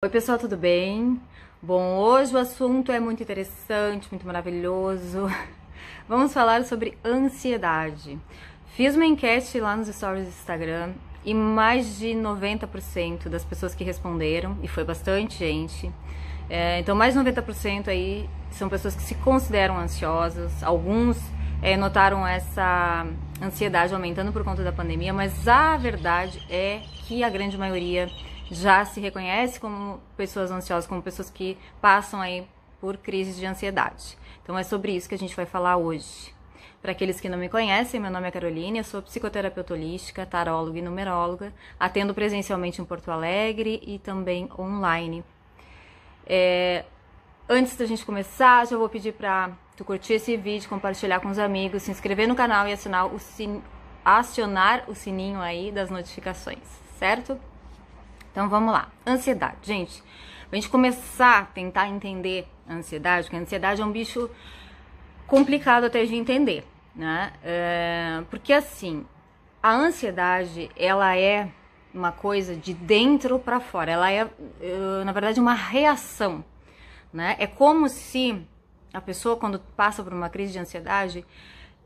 Oi pessoal, tudo bem? Bom, hoje o assunto é muito interessante, muito maravilhoso. Vamos falar sobre ansiedade. Fiz uma enquete lá nos stories do Instagram e mais de 90% das pessoas que responderam, e foi bastante gente, então mais de 90% aí são pessoas que se consideram ansiosas. Alguns notaram essa ansiedade aumentando por conta da pandemia, mas a verdade é que a grande maioria já se reconhece como pessoas ansiosas, como pessoas que passam aí por crises de ansiedade. Então é sobre isso que a gente vai falar hoje. Para aqueles que não me conhecem, meu nome é Caroline, eu sou psicoterapeuta holística, taróloga e numeróloga, atendo presencialmente em Porto Alegre e também online. Antes da gente começar, já vou pedir para tu curtir esse vídeo, compartilhar com os amigos, se inscrever no canal e acionar o sininho aí das notificações, certo? Então vamos lá, ansiedade, gente, pra gente começar a tentar entender a ansiedade, porque a ansiedade é um bicho complicado até de entender, né? Porque assim, a ansiedade, ela é uma coisa de dentro para fora, ela é, na verdade, uma reação, né? É como se a pessoa, quando passa por uma crise de ansiedade,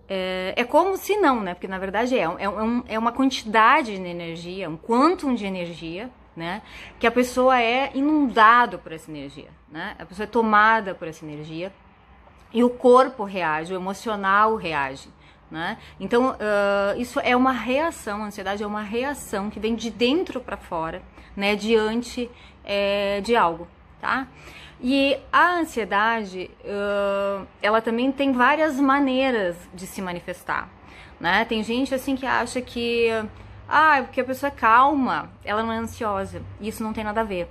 é como se não, né? Porque na verdade é uma quantidade de energia, um quantum de energia, né? Que a pessoa é inundada por essa energia, né? A pessoa é tomada por essa energia e o corpo reage, o emocional reage, né? Então isso é uma reação, a ansiedade é uma reação que vem de dentro para fora, né? Diante de algo, tá? E a ansiedade, ela também tem várias maneiras de se manifestar, né? Tem gente assim que acha que porque a pessoa é calma, ela não é ansiosa. Isso não tem nada a ver.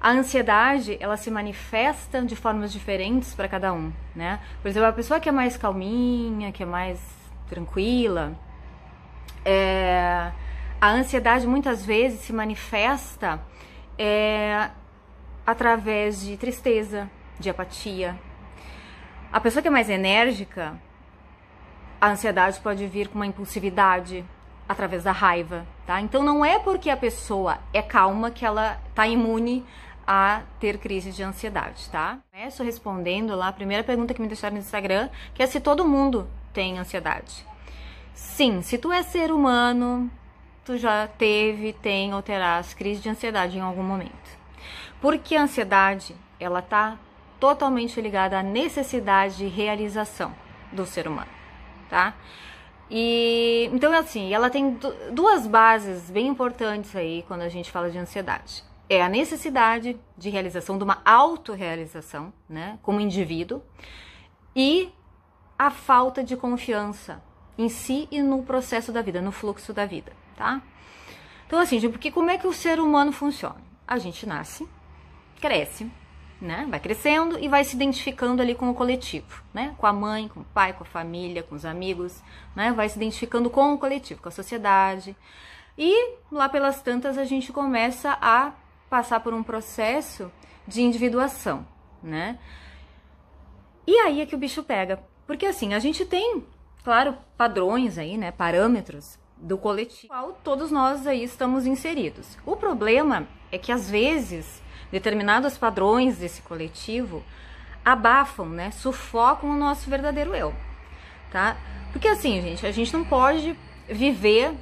A ansiedade, ela se manifesta de formas diferentes para cada um, né? Por exemplo, a pessoa que é mais calminha, que é mais tranquila, a ansiedade muitas vezes se manifesta através de tristeza, de apatia. A pessoa que é mais enérgica, a ansiedade pode vir com uma impulsividade, através da raiva, tá? Então não é porque a pessoa é calma que ela tá imune a ter crises de ansiedade, tá? Começo respondendo lá a primeira pergunta que me deixaram no Instagram, que é se todo mundo tem ansiedade. Sim, se tu é ser humano, tu já teve, tem ou terás crise de ansiedade em algum momento. Porque a ansiedade, ela tá totalmente ligada à necessidade de realização do ser humano, tá? E então assim, ela tem duas bases bem importantes aí quando a gente fala de ansiedade. É a necessidade de realização, de uma autorrealização, né, como indivíduo, e a falta de confiança em si e no processo da vida, no fluxo da vida, tá? Então assim, porque como é que o ser humano funciona? A gente nasce, cresce, né? Vai crescendo e vai se identificando ali com o coletivo, né? Com a mãe, com o pai, com a família, com os amigos, né? Vai se identificando com o coletivo, com a sociedade. E lá pelas tantas a gente começa a passar por um processo de individuação, né? E aí é que o bicho pega. Porque assim, a gente tem, claro, padrões aí, né? Parâmetros do coletivo, qual todos nós aí estamos inseridos. O problema é que às vezes determinados padrões desse coletivo abafam, né, sufocam o nosso verdadeiro eu, tá? Porque assim, gente, a gente não pode viver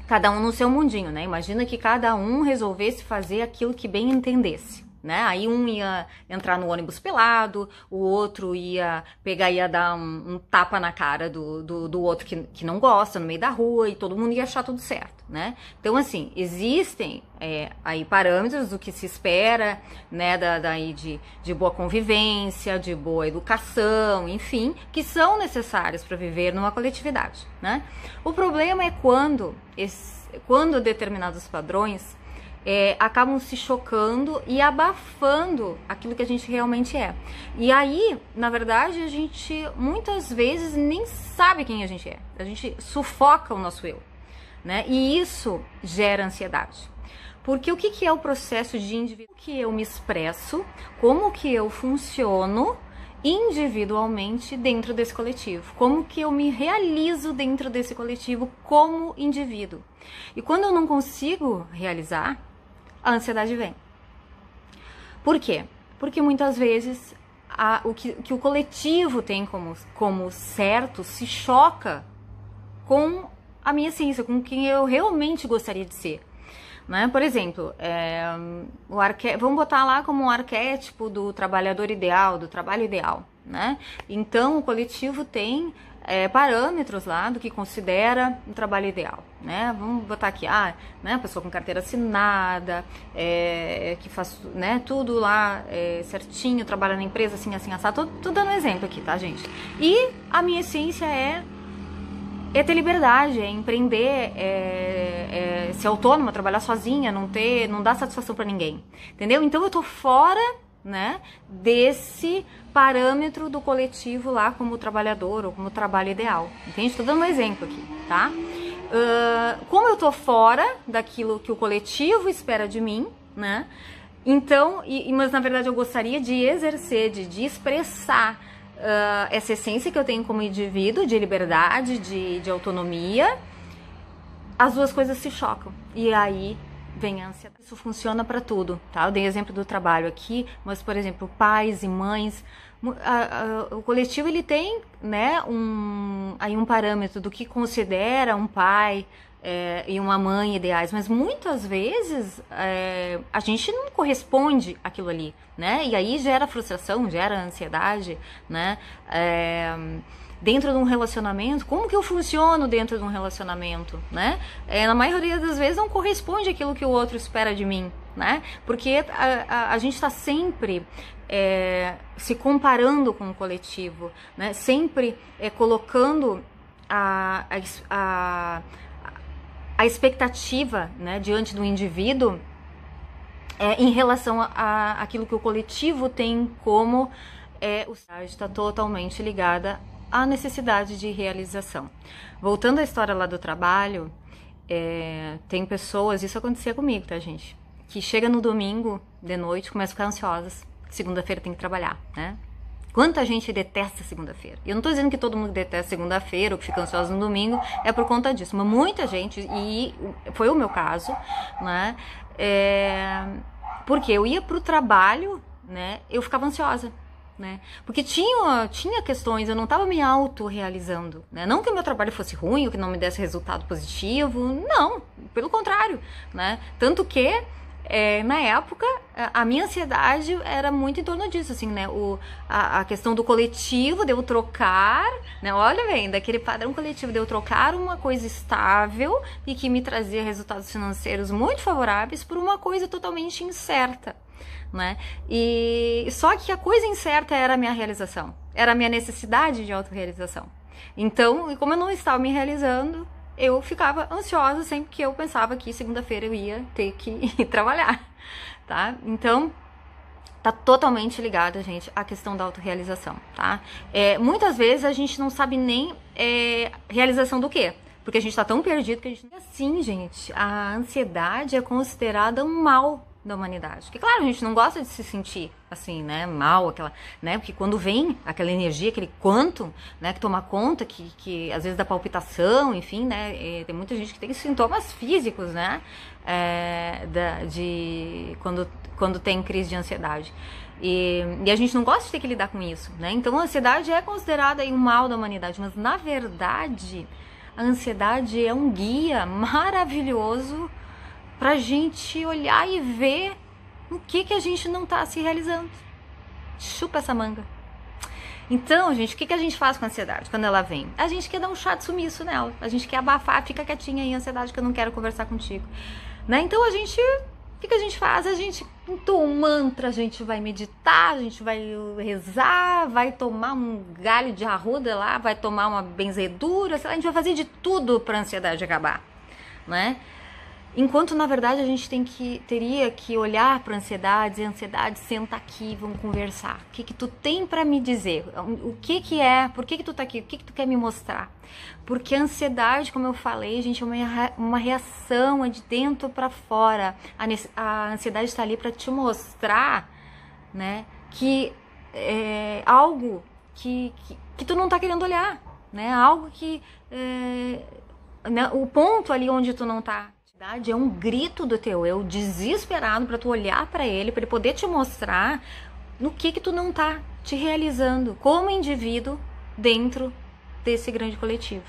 cada um no seu mundinho, né? Imagina que cada um resolvesse fazer aquilo que bem entendesse, né? Aí um ia entrar no ônibus pelado, o outro ia pegar e ia dar um tapa na cara do outro que não gosta no meio da rua e todo mundo ia achar tudo certo, né? Então assim, existem aí parâmetros do que se espera, né, daí de boa convivência, de boa educação, enfim, que são necessários para viver numa coletividade, né? O problema é quando determinados padrões acabam se chocando e abafando aquilo que a gente realmente é. E aí, na verdade, a gente muitas vezes nem sabe quem a gente é. A gente sufoca o nosso eu, né? E isso gera ansiedade. Porque o que é o processo de indivíduo? Como que eu me expresso, como que eu funciono individualmente dentro desse coletivo, como que eu me realizo dentro desse coletivo como indivíduo. E quando eu não consigo realizar, a ansiedade vem. Por quê? Porque muitas vezes o que o coletivo tem como certo se choca com a minha essência, com quem eu realmente gostaria de ser. Né? Por exemplo, vamos botar lá como um arquétipo do trabalhador ideal, do trabalho ideal. Né? Então, o coletivo tem parâmetros lá do que considera um trabalho ideal. Né? Vamos botar aqui, né, pessoa com carteira assinada, que faz, né, tudo lá certinho, trabalha na empresa assim, assado. Tô dando um exemplo aqui, tá, gente? E a minha essência é ter liberdade, é empreender, ser autônoma, trabalhar sozinha, não dar satisfação para ninguém, entendeu? Então eu tô fora, né, desse parâmetro do coletivo lá como trabalhador ou como trabalho ideal, entende? Tô dando um exemplo aqui, tá? Como eu tô fora daquilo que o coletivo espera de mim, né? Então, mas na verdade eu gostaria de exercer, de expressar essa essência que eu tenho como indivíduo, de liberdade, de autonomia, as duas coisas se chocam. E aí vem a ansiedade. Isso funciona para tudo, tá? Eu dei exemplo do trabalho aqui, mas, por exemplo, pais e mães, o coletivo ele tem, né, um parâmetro do que considera um pai e uma mãe ideais, mas muitas vezes a gente não corresponde àquilo ali, né? E aí gera frustração, gera ansiedade, né? Dentro de um relacionamento, como que eu funciono dentro de um relacionamento, né? Na maioria das vezes não corresponde àquilo que o outro espera de mim, né? Porque a gente está sempre se comparando com o coletivo, né? Sempre colocando a expectativa, né, diante do indivíduo em relação àquilo que o coletivo tem como o estágio está totalmente ligada à necessidade de realização. Voltando à história lá do trabalho, tem pessoas, isso acontecia comigo, tá, gente? Que chega no domingo de noite, começa a ficar ansiosas. Segunda-feira tem que trabalhar, né? Quanta gente detesta segunda-feira. Eu não tô dizendo que todo mundo detesta segunda-feira ou que fica ansioso no domingo, é por conta disso. Mas muita gente, e foi o meu caso, né? Porque eu ia pro trabalho, né? Eu ficava ansiosa, né? Porque tinha questões, eu não estava me autorrealizando, né? Não que o meu trabalho fosse ruim, ou que não me desse resultado positivo, não, pelo contrário, né? Tanto que na época, a minha ansiedade era muito em torno disso, assim, né? A questão do coletivo, de eu trocar, né? Olha bem, daquele padrão coletivo, de eu trocar uma coisa estável e que me trazia resultados financeiros muito favoráveis por uma coisa totalmente incerta, né? E só que a coisa incerta era a minha realização, era a minha necessidade de autorrealização. Então, como eu não estava me realizando, eu ficava ansiosa sempre que eu pensava que segunda-feira eu ia ter que ir trabalhar, tá? Então, tá totalmente ligada, gente, à questão da autorrealização, tá? Muitas vezes a gente não sabe nem realização do quê? Porque a gente tá tão perdido que a gente... Assim, gente, a ansiedade é considerada um mal da humanidade. Porque, claro, a gente não gosta de se sentir assim, né, mal, aquela, né, porque quando vem aquela energia, aquele quantum, né, que toma conta, que às vezes dá palpitação, enfim, né, tem muita gente que tem sintomas físicos, né, quando tem crise de ansiedade. E a gente não gosta de ter que lidar com isso, né, então a ansiedade é considerada aí um mal da humanidade, mas na verdade a ansiedade é um guia maravilhoso pra gente olhar e ver o que a gente não tá se realizando. Chupa essa manga. Então, gente, o que a gente faz com a ansiedade quando ela vem? A gente quer dar um chá de sumiço nela. A gente quer abafar, fica quietinha aí, ansiedade, que eu não quero conversar contigo. Né? Então, o que a gente faz? A gente entoa um mantra, a gente vai meditar, a gente vai rezar, vai tomar um galho de arruda lá, vai tomar uma benzedura, sei lá, a gente vai fazer de tudo pra ansiedade acabar, né? Enquanto, na verdade, a gente teria que olhar para a ansiedade, dizer, ansiedade, senta aqui, vamos conversar. O que tu tem para me dizer? O que é? Por que tu tá aqui? O que tu quer me mostrar? Porque a ansiedade, como eu falei, gente, é uma reação, é de dentro para fora. A ansiedade está ali para te mostrar, né, que é algo que tu não tá querendo olhar, né? Algo que... né, o ponto ali onde tu não tá. É um grito do teu eu desesperado para tu olhar para ele poder te mostrar no que tu não tá te realizando como indivíduo dentro desse grande coletivo.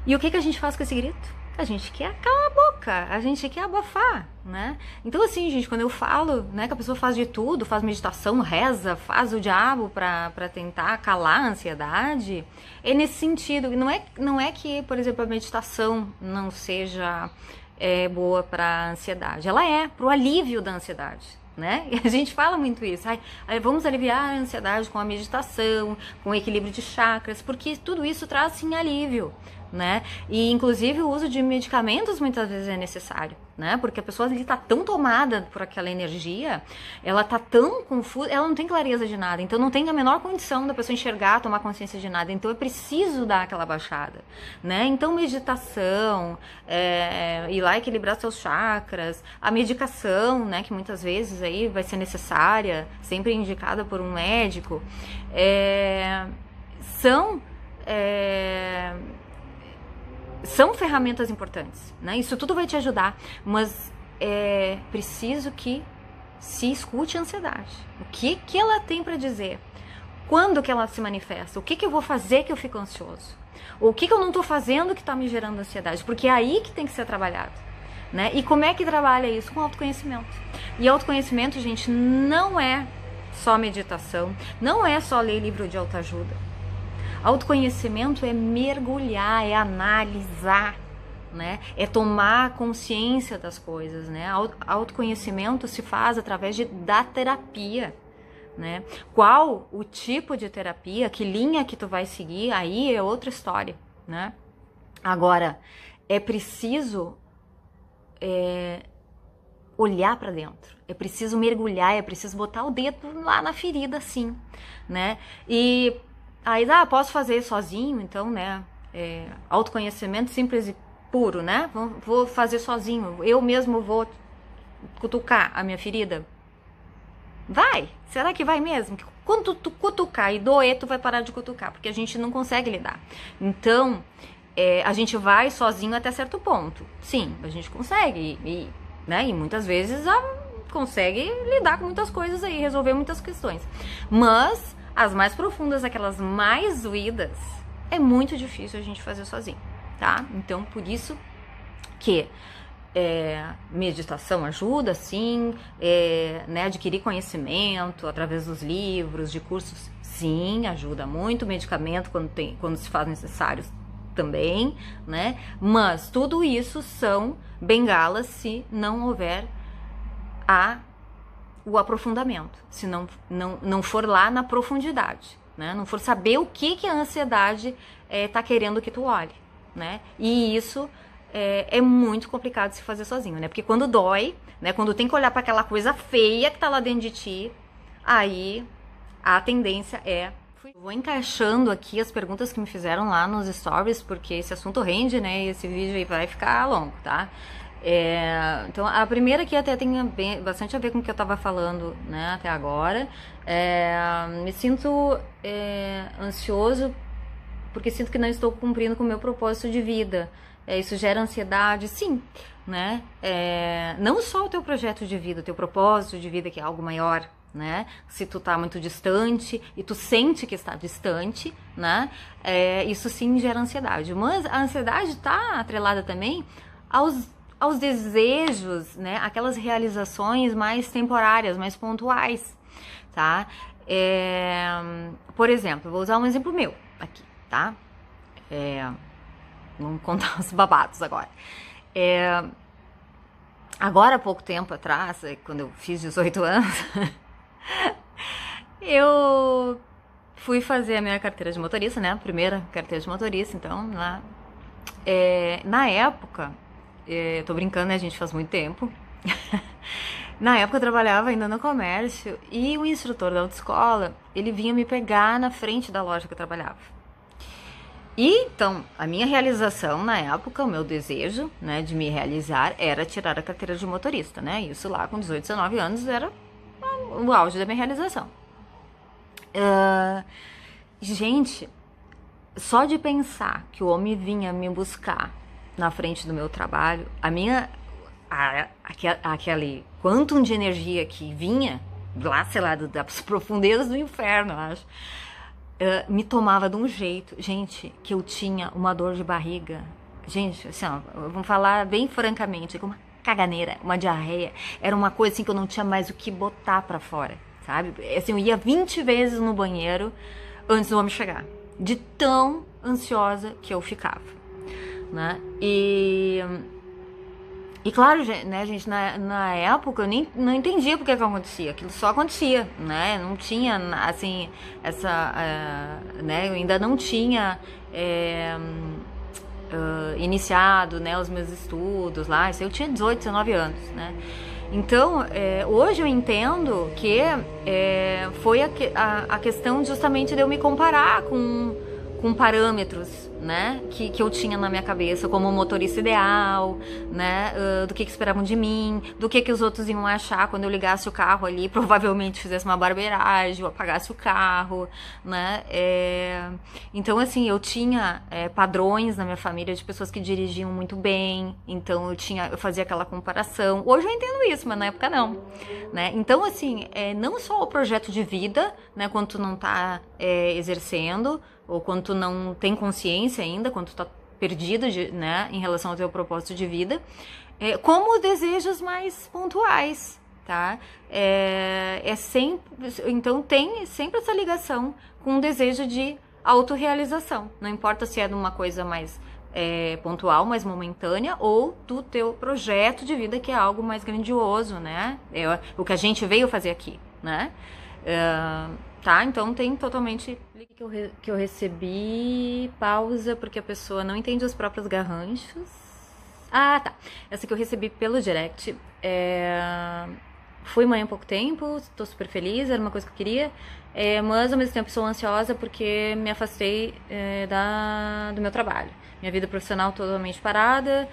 E o que a gente faz com esse grito? A gente quer calar a boca, a gente quer abafar, né? Então assim, gente, quando eu falo, né, que a pessoa faz de tudo, faz meditação, reza, faz o diabo pra tentar calar a ansiedade, é nesse sentido. Não é que, por exemplo, a meditação não seja boa pra ansiedade. Ela é pro alívio da ansiedade, né? E a gente fala muito isso. Vamos aliviar a ansiedade com a meditação, com o equilíbrio de chakras, porque tudo isso traz sim alívio, né? E inclusive o uso de medicamentos muitas vezes é necessário, né? Porque a pessoa ali tá tão tomada por aquela energia, ela tá tão confusa, ela não tem clareza de nada, então não tem a menor condição da pessoa enxergar, tomar consciência de nada, então é preciso dar aquela baixada, né? Então meditação, ir lá equilibrar seus chakras, a medicação, né, que muitas vezes aí vai ser necessária, sempre indicada por um médico, são ferramentas importantes, né? Isso tudo vai te ajudar, mas é preciso que se escute a ansiedade. O que ela tem para dizer? Quando que ela se manifesta? O que eu vou fazer que eu fico ansioso? Ou o que eu não estou fazendo que está me gerando ansiedade? Porque é aí que tem que ser trabalhado, né? E como é que trabalha isso? Com autoconhecimento. E autoconhecimento, gente, não é só meditação, não é só ler livro de autoajuda. Autoconhecimento é mergulhar, é analisar, né? É tomar consciência das coisas, né? Autoconhecimento se faz através da terapia, né? Qual o tipo de terapia, que linha que tu vai seguir, aí é outra história, né? Agora, é preciso olhar para dentro, é preciso mergulhar, é preciso botar o dedo lá na ferida, assim, né? E aí, posso fazer sozinho, então, né? Autoconhecimento simples e puro, né? Vou fazer sozinho, eu mesmo vou cutucar a minha ferida. Vai! Será que vai mesmo? Quando tu cutucar e doer, tu vai parar de cutucar, porque a gente não consegue lidar. Então, a gente vai sozinho até certo ponto. Sim, a gente consegue, né? E muitas vezes consegue lidar com muitas coisas aí, resolver muitas questões. Mas as mais profundas, aquelas mais doídas, é muito difícil a gente fazer sozinho, tá? Então, por isso que meditação ajuda, sim, né, adquirir conhecimento através dos livros, de cursos, sim, ajuda muito. Medicamento, quando se faz necessário, também, né? Mas tudo isso são bengalas se não houver o aprofundamento, se não for lá na profundidade, né? Não for saber o que a ansiedade tá querendo que tu olhe, né? E isso é muito complicado de se fazer sozinho, né? Porque quando dói, né? Quando tem que olhar para aquela coisa feia que tá lá dentro de ti, aí a tendência Vou encaixando aqui as perguntas que me fizeram lá nos stories, porque esse assunto rende, né? E esse vídeo aí vai ficar longo, tá? Então, a primeira aqui até tem bastante a ver com o que eu tava falando, né, até agora. Me sinto ansioso porque sinto que não estou cumprindo com o meu propósito de vida. Isso gera ansiedade, sim, né? Não só o teu projeto de vida, o teu propósito de vida, que é algo maior, né? Se tu tá muito distante e tu sente que está distante, né? Isso sim gera ansiedade. Mas a ansiedade tá atrelada também aos desejos, né? Aquelas realizações mais temporárias, mais pontuais, tá? Por exemplo, vou usar um exemplo meu aqui, tá? Vamos contar os babados agora. Agora, há pouco tempo atrás, quando eu fiz 18 anos, eu fui fazer a minha carteira de motorista, né? A primeira carteira de motorista, então, lá. Na época, tô brincando, né, gente? Faz muito tempo. Na época eu trabalhava ainda no comércio e o instrutor da autoescola, ele vinha me pegar na frente da loja que eu trabalhava. E então, a minha realização na época, o meu desejo, né, de me realizar era tirar a carteira de motorista, né? Isso lá com 18, 19 anos era o auge da minha realização. Gente, só de pensar que o homem vinha me buscar na frente do meu trabalho, aquele quantum de energia que vinha lá, sei lá, das profundezas do inferno, eu acho, me tomava de um jeito, gente, que eu tinha uma dor de barriga. Gente, assim, ó, vamos falar bem francamente, uma caganeira, uma diarreia, era uma coisa assim que eu não tinha mais o que botar pra fora, sabe? Assim, eu ia 20 vezes no banheiro antes do homem chegar, de tão ansiosa que eu ficava, né? E claro, né, gente, na época eu não entendia porque que acontecia, aquilo só acontecia, né? Não tinha, assim, né, eu ainda não tinha iniciado, né, os meus estudos lá, eu tinha 18, 19 anos, né? Então, hoje eu entendo que foi a questão justamente de eu me comparar com parâmetros, né, que eu tinha na minha cabeça, como motorista ideal, né, do que esperavam de mim, do que os outros iam achar quando eu ligasse o carro ali, provavelmente fizesse uma barbeiragem ou apagasse o carro, né, então assim, eu tinha padrões na minha família de pessoas que dirigiam muito bem, então eu fazia aquela comparação. Hoje eu entendo isso, mas na época não, né, então assim, não só o projeto de vida, né, quando tu não tá exercendo, ou quando tu não tem consciência ainda, quando tu tá perdido, né, em relação ao teu propósito de vida, como desejos mais pontuais, tá? Então tem sempre essa ligação com o desejo de autorrealização, não importa se é de uma coisa mais pontual, mais momentânea, ou do teu projeto de vida, que é algo mais grandioso, né? O que a gente veio fazer aqui, né? Tá, então tem totalmente que eu recebi pausa porque a pessoa não entende os próprios garranchos. Ah, tá. Essa que eu recebi pelo direct. Fui mãe há pouco tempo, tô super feliz, era uma coisa que eu queria, mas ao mesmo tempo sou ansiosa porque me afastei do meu trabalho. Minha vida profissional totalmente parada,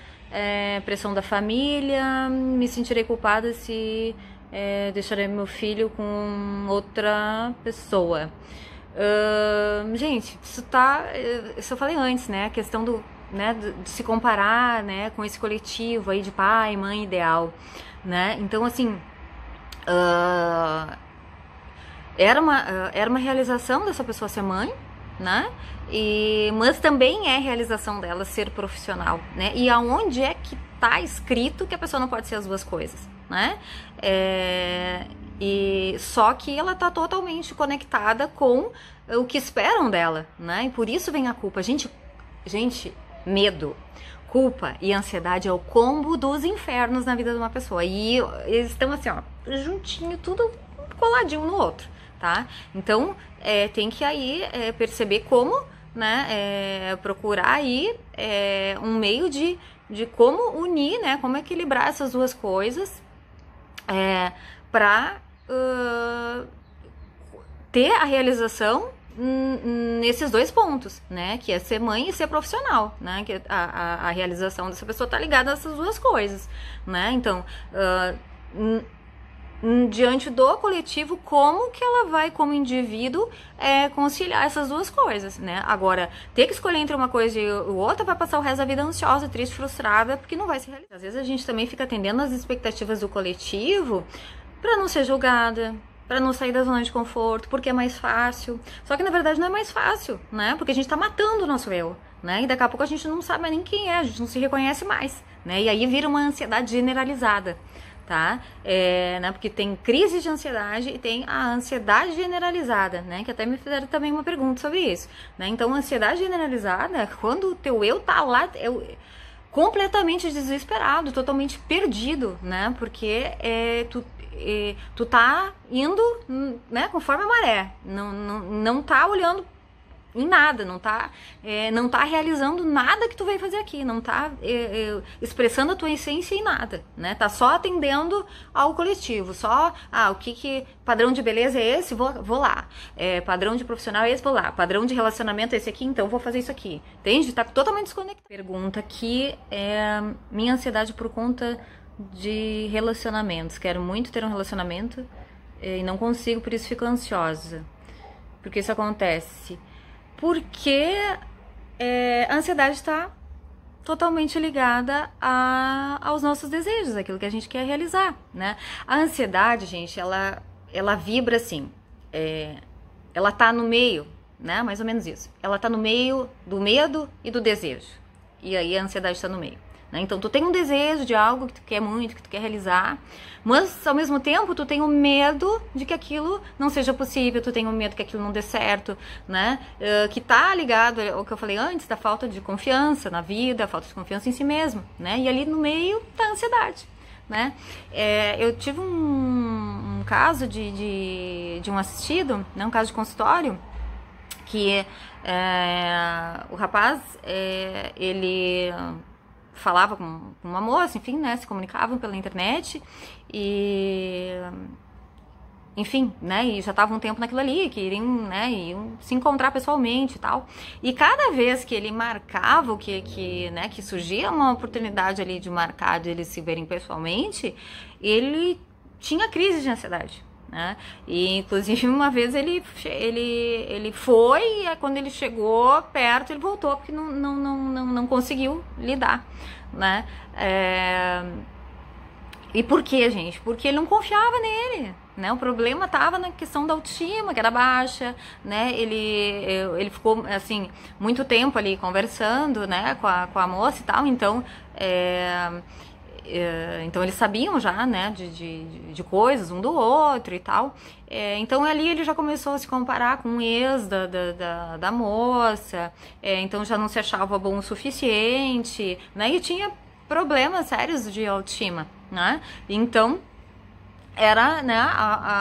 pressão da família, me sentirei culpada se deixarei meu filho com outra pessoa. Gente, isso eu falei antes, né? A questão de se comparar, né, com esse coletivo aí de pai, mãe ideal, né? Então, assim, era uma realização dessa pessoa ser mãe, né? Mas também é realização dela ser profissional, né? E aonde é que tá escrito que a pessoa não pode ser as duas coisas, né? E só que ela tá totalmente conectada com o que esperam dela, né? E por isso vem a culpa. Gente, medo, culpa e ansiedade é o combo dos infernos na vida de uma pessoa. E eles estão assim, ó, juntinho, tudo coladinho um no outro, tá? Então, tem que aí perceber como, né, procurar aí um meio de como unir, né, como equilibrar essas duas coisas para ter a realização nesses dois pontos, né, que é ser mãe e ser profissional, né, que a realização dessa pessoa tá ligada a essas duas coisas, né, então diante do coletivo, como que ela vai, como indivíduo, conciliar essas duas coisas, né? Agora, ter que escolher entre uma coisa e outra, vai passar o resto da vida ansiosa, triste, frustrada, porque não vai se realizar. Às vezes a gente também fica atendendo às expectativas do coletivo para não ser julgada, para não sair da zona de conforto, porque é mais fácil. Só que na verdade não é mais fácil, né? Porque a gente tá matando o nosso eu, né? E daqui a pouco a gente não sabe mais nem quem é, a gente não se reconhece mais, né? E aí vira uma ansiedade generalizada, tá? Né? Porque tem crise de ansiedade e tem a ansiedade generalizada, né? Que até me fizeram também uma pergunta sobre isso, né? Então, a ansiedade generalizada, quando o teu eu tá lá, completamente desesperado, totalmente perdido, né? Porque tu tá indo, né, conforme a maré, não tá olhando em nada, não tá realizando nada que tu veio fazer aqui, não tá expressando a tua essência em nada, né? Tá só atendendo ao coletivo, só, o que padrão de beleza é esse? Vou lá. Padrão de profissional é esse? Vou lá. Padrão de relacionamento é esse aqui? Então vou fazer isso aqui. Entende? Tá totalmente desconectado. Pergunta aqui minha ansiedade por conta de relacionamentos. Quero muito ter um relacionamento e não consigo, por isso fico ansiosa. Porque isso acontece? Porque a ansiedade está totalmente ligada aos nossos desejos, aquilo que a gente quer realizar, né? A ansiedade, gente, ela vibra assim, ela tá no meio, né? Mais ou menos isso. Ela tá no meio do medo e do desejo. E aí a ansiedade está no meio. Né? Então tu tem um desejo de algo que tu quer muito, que tu quer realizar, mas ao mesmo tempo tu tem o medo de que aquilo não seja possível, tu tem o medo que aquilo não dê certo, né? Que tá ligado ao que eu falei antes, da falta de confiança na vida, falta de confiança em si mesmo, né? E ali no meio tá a ansiedade, né? Eu tive um caso de um assistido, né? Um caso de consultório, que o rapaz, ele falava com uma moça, enfim, né, se comunicavam pela internet e, enfim, né, e já estavam um tempo naquilo ali, que iam se encontrar pessoalmente e tal, e cada vez que ele marcava, que surgia uma oportunidade ali de marcar, de eles se verem pessoalmente, ele tinha crise de ansiedade. Né? E inclusive uma vez ele foi e quando ele chegou perto ele voltou porque não conseguiu lidar, né? E por que, gente? Porque ele não confiava nele, né? O problema estava na questão da autoestima, que era baixa, né? Ele ficou assim muito tempo ali conversando, né, com a moça e tal, então então eles sabiam já, né, de coisas um do outro e tal. Então ali ele já começou a se comparar com o ex da moça, então já não se achava bom o suficiente, né, e tinha problemas sérios de autoestima, né. Então era, né,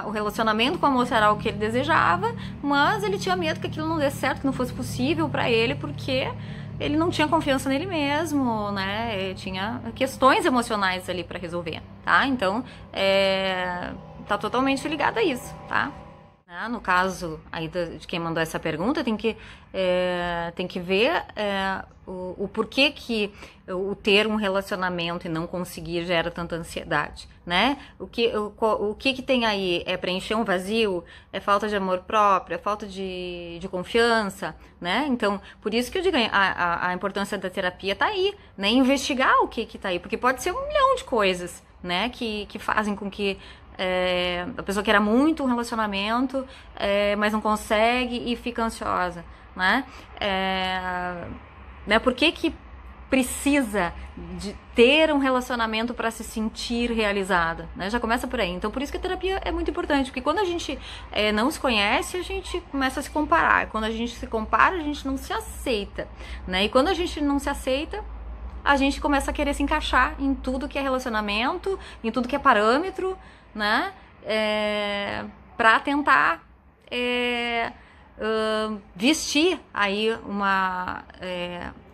o relacionamento com a moça era o que ele desejava, mas ele tinha medo que aquilo não desse certo, que não fosse possível para ele, porque ele não tinha confiança nele mesmo, né? Ele tinha questões emocionais ali para resolver, tá? Então, tá totalmente ligado a isso, tá? No caso aí de quem mandou essa pergunta, tem que ver o porquê que o ter um relacionamento e não conseguir gera tanta ansiedade, né? O que tem aí? É preencher um vazio? É falta de amor próprio? É falta de confiança, né? Então, por isso que eu digo, a importância da terapia tá aí, né? Investigar o que tá aí, porque pode ser 1 milhão de coisas, né? Que fazem com que a pessoa queira muito um relacionamento, mas não consegue e fica ansiosa, né? Por que precisa de ter um relacionamento para se sentir realizada, né? Já começa por aí. Então, por isso que a terapia é muito importante, porque quando a gente não se conhece, a gente começa a se comparar. Quando a gente se compara, a gente não se aceita, né? E quando a gente não se aceita, a gente começa a querer se encaixar em tudo que é relacionamento, em tudo que é parâmetro, né? Para tentar vestir aí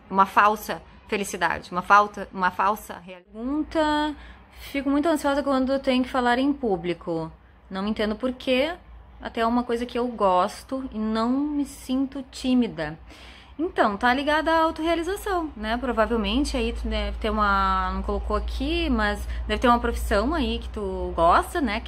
uma falsa felicidade, uma falsa pergunta. Fico muito ansiosa quando tenho que falar em público. Não entendo por quê. Até é uma coisa que eu gosto e não me sinto tímida. Então, tá ligada à autorrealização, né? Provavelmente aí tu deve ter não colocou aqui, mas deve ter uma profissão aí que tu gosta, né?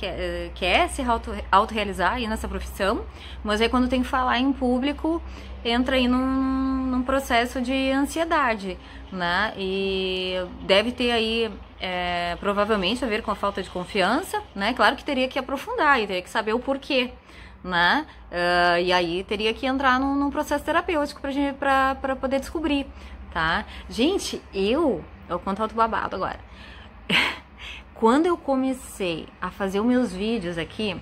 Quer se autorrealizar aí nessa profissão, mas aí quando tem que falar em público, entra aí num processo de ansiedade, né? E deve ter aí, provavelmente, a ver com a falta de confiança, né? Claro que teria que aprofundar e teria que saber o porquê, né? E aí teria que entrar num processo terapêutico pra poder descobrir, tá? Gente, eu vou contar outro babado agora. Quando eu comecei a fazer os meus vídeos aqui,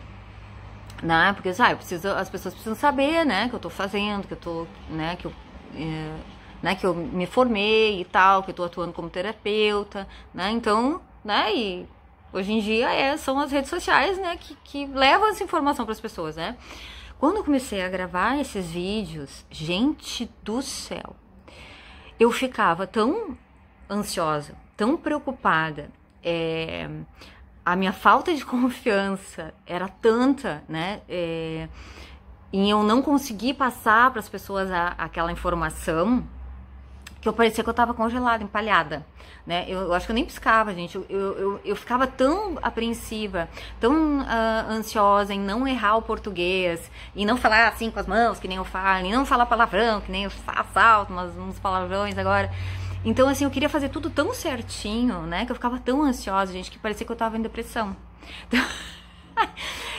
né? Porque as pessoas precisam saber, né? Que eu tô fazendo, que eu tô, né? Que eu me formei e tal, que eu tô atuando como terapeuta, né? Então, né? E hoje em dia são as redes sociais, né, que levam essa informação para as pessoas, né? Quando eu comecei a gravar esses vídeos, gente do céu, eu ficava tão ansiosa, tão preocupada, a minha falta de confiança era tanta, né, em eu não conseguir passar para as pessoas aquela informação, que eu parecia que eu tava congelada, empalhada, né? Eu acho que eu nem piscava, gente. Eu ficava tão apreensiva, tão ansiosa em não errar o português, e não falar assim com as mãos, que nem eu falo, e não falar palavrão, que nem eu faço uns palavrões agora. Então, assim, eu queria fazer tudo tão certinho, né? Que eu ficava tão ansiosa, gente, que parecia que eu tava em depressão. Então,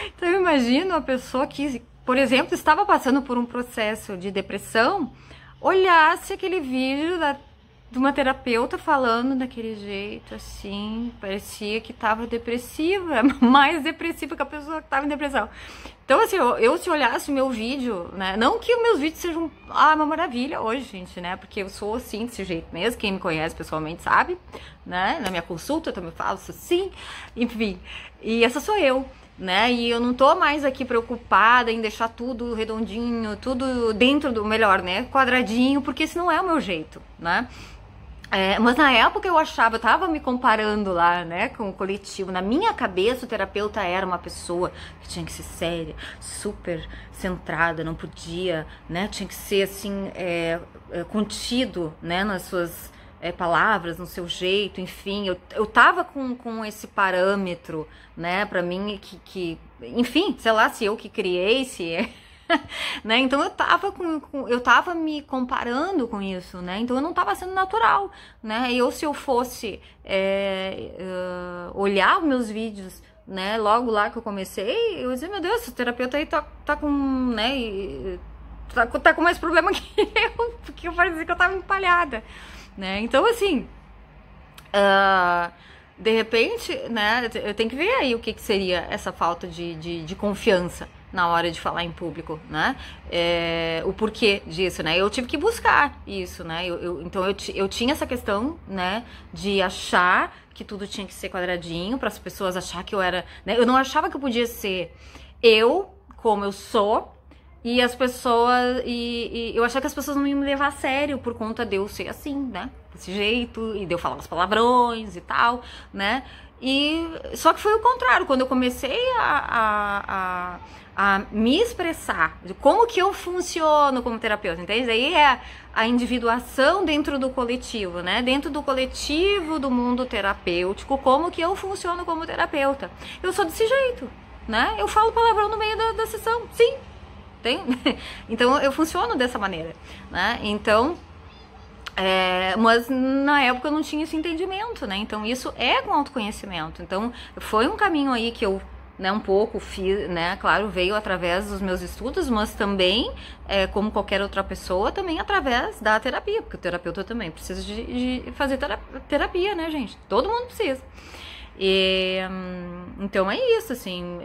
então eu imagino a pessoa que, por exemplo, estava passando por um processo de depressão, olhasse aquele vídeo de uma terapeuta falando daquele jeito, assim, parecia que estava depressiva, mais depressiva que a pessoa que estava em depressão. Então, assim, eu se olhasse o meu vídeo, né, não que os meus vídeos sejam uma maravilha hoje, gente, né, porque eu sou assim, desse jeito mesmo, quem me conhece pessoalmente sabe, né, na minha consulta eu também falo assim, enfim, e essa sou eu. Né? E eu não tô mais aqui preocupada em deixar tudo redondinho, tudo dentro do melhor, né? Quadradinho, porque esse não é o meu jeito, né? Mas na época eu achava, eu tava me comparando lá, né, com o coletivo. Na minha cabeça, o terapeuta era uma pessoa que tinha que ser séria, super centrada, não podia, né? Tinha que ser assim, contido, né, nas suas palavras, no seu jeito, enfim, eu tava com esse parâmetro, né, pra mim, enfim, sei lá, se eu que criei, né, então eu tava me comparando com isso, né, então eu não tava sendo natural, né, se eu fosse olhar os meus vídeos, né, logo lá que eu comecei, eu ia dizer, meu Deus, esse terapeuta aí tá com, né, tá com mais problema que eu, porque eu parecia que eu tava empalhada. Né? Então, assim, de repente, né, eu tenho que ver aí o que seria essa falta de confiança na hora de falar em público, né? O porquê disso, né? Eu tive que buscar isso, né? Então, eu tinha essa questão, né, de achar que tudo tinha que ser quadradinho, para as pessoas achar que eu era... Né? Eu não achava que eu podia ser eu, como eu sou, e as pessoas, eu achava que as pessoas não iam me levar a sério por conta de eu ser assim, né? Desse jeito, e de eu falar os palavrões e tal, né? Só que foi o contrário, quando eu comecei a me expressar de como que eu funciono como terapeuta, entende? Aí é a individuação dentro do coletivo, né? Dentro do coletivo do mundo terapêutico, como que eu funciono como terapeuta. Eu sou desse jeito, né? Eu falo palavrão no meio da sessão, sim. Então eu funciono dessa maneira, né? Então, mas na época eu não tinha esse entendimento, né? Então isso é com autoconhecimento. Então foi um caminho aí que eu, né, um pouco fiz, né? Claro, veio através dos meus estudos, mas também, como qualquer outra pessoa, também através da terapia, porque o terapeuta também precisa de fazer terapia, né, gente? Todo mundo precisa. Então é isso, assim.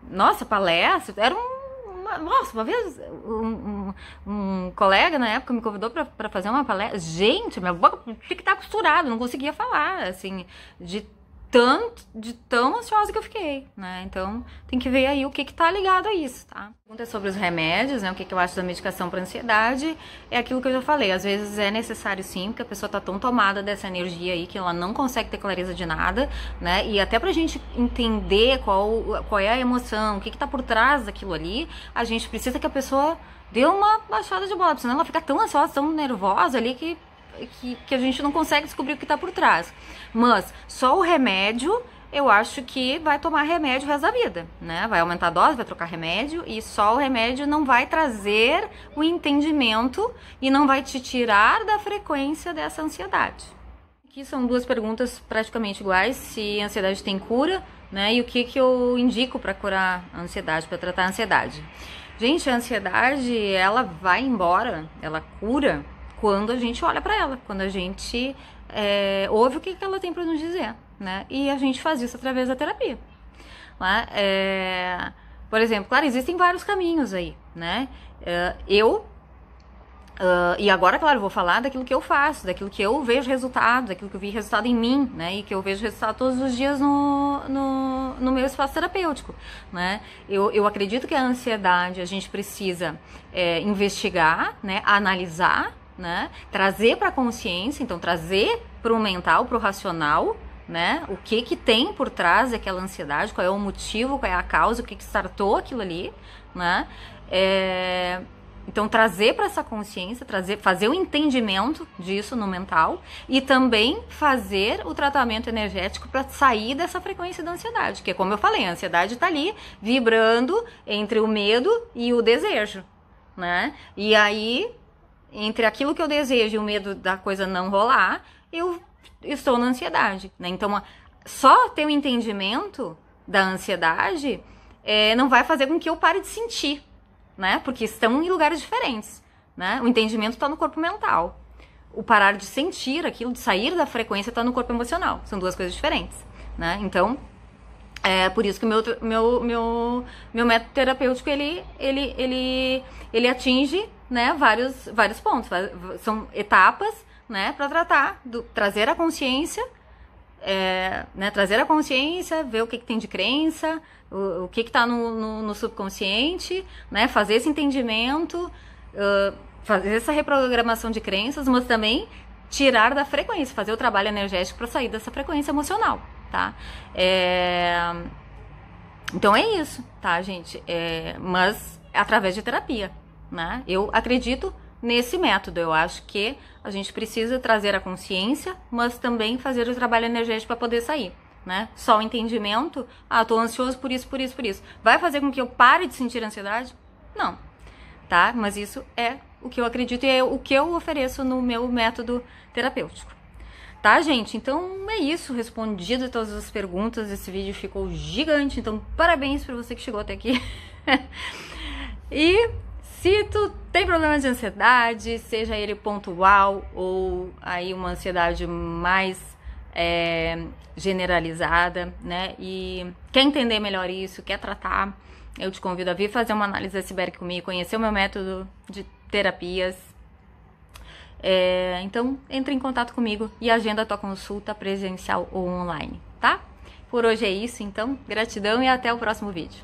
Nossa, palestra era nossa, uma vez um colega na época me convidou pra fazer uma palestra. Gente, minha boca tinha que estar costurada, não conseguia falar, assim, de tão ansiosa que eu fiquei, né? Então, tem que ver aí o que tá ligado a isso, tá? A pergunta é sobre os remédios, né? O que eu acho da medicação para ansiedade. É aquilo que eu já falei, às vezes é necessário sim, porque a pessoa tá tão tomada dessa energia aí que ela não consegue ter clareza de nada, né? E até pra gente entender qual é a emoção, o que tá por trás daquilo ali, a gente precisa que a pessoa dê uma baixada de bola, senão ela fica tão ansiosa, tão nervosa ali que a gente não consegue descobrir o que está por trás. Mas só o remédio, eu acho que vai tomar remédio o resto da vida, né? Vai aumentar a dose, vai trocar remédio, e só o remédio não vai trazer o entendimento e não vai te tirar da frequência dessa ansiedade. Aqui são duas perguntas praticamente iguais, se a ansiedade tem cura, né? E o que eu indico para curar a ansiedade, para tratar a ansiedade. Gente, a ansiedade, ela vai embora, ela cura quando a gente olha para ela, quando a gente ouve o que ela tem para nos dizer, né? E a gente faz isso através da terapia. Né? Por exemplo, claro, existem vários caminhos aí, né? E agora, claro, eu vou falar daquilo que eu faço, daquilo que eu vejo resultado, daquilo que eu vi resultado em mim, né? E que eu vejo resultado todos os dias no meu espaço terapêutico, né? Eu acredito que a ansiedade a gente precisa investigar, né? Analisar, né? Trazer para a consciência, então trazer para o mental, para o racional, né? O que tem por trás daquela ansiedade, qual é o motivo, qual é a causa, o que startou aquilo ali, né? Então trazer para essa consciência, fazer o entendimento disso no mental e também fazer o tratamento energético para sair dessa frequência da ansiedade, que é como eu falei, a ansiedade está ali vibrando entre o medo e o desejo, né? E aí entre aquilo que eu desejo e o medo da coisa não rolar, eu estou na ansiedade, né? Então, só ter o entendimento da ansiedade não vai fazer com que eu pare de sentir, né? Porque estão em lugares diferentes, né? O entendimento está no corpo mental. O parar de sentir aquilo, de sair da frequência, está no corpo emocional. São duas coisas diferentes, né? Então, por isso que o meu método terapêutico, ele atinge, né, vários pontos. São etapas, né, para trazer a consciência, né, trazer a consciência, ver o que tem de crença, o que está no subconsciente, né, fazer esse entendimento, fazer essa reprogramação de crenças, mas também tirar da frequência, fazer o trabalho energético para sair dessa frequência emocional, tá? Então é isso, tá, gente? Mas através de terapia, né? Eu acredito nesse método. Eu acho que a gente precisa trazer a consciência, mas também fazer o trabalho energético para poder sair, né? Só o entendimento, tô ansioso por isso. Vai fazer com que eu pare de sentir ansiedade? Não, tá? Mas isso é o que eu acredito e é o que eu ofereço no meu método terapêutico. Tá, gente? Então é isso, respondido todas as perguntas, esse vídeo ficou gigante, então parabéns pra você que chegou até aqui. E se tu tem problema de ansiedade, seja ele pontual ou aí uma ansiedade mais generalizada, né, e quer entender melhor isso, quer tratar, eu te convido a vir fazer uma análise iceberg comigo, conhecer o meu método de terapias. Então, entre em contato comigo e agenda a tua consulta presencial ou online, tá? Por hoje é isso, então, gratidão e até o próximo vídeo.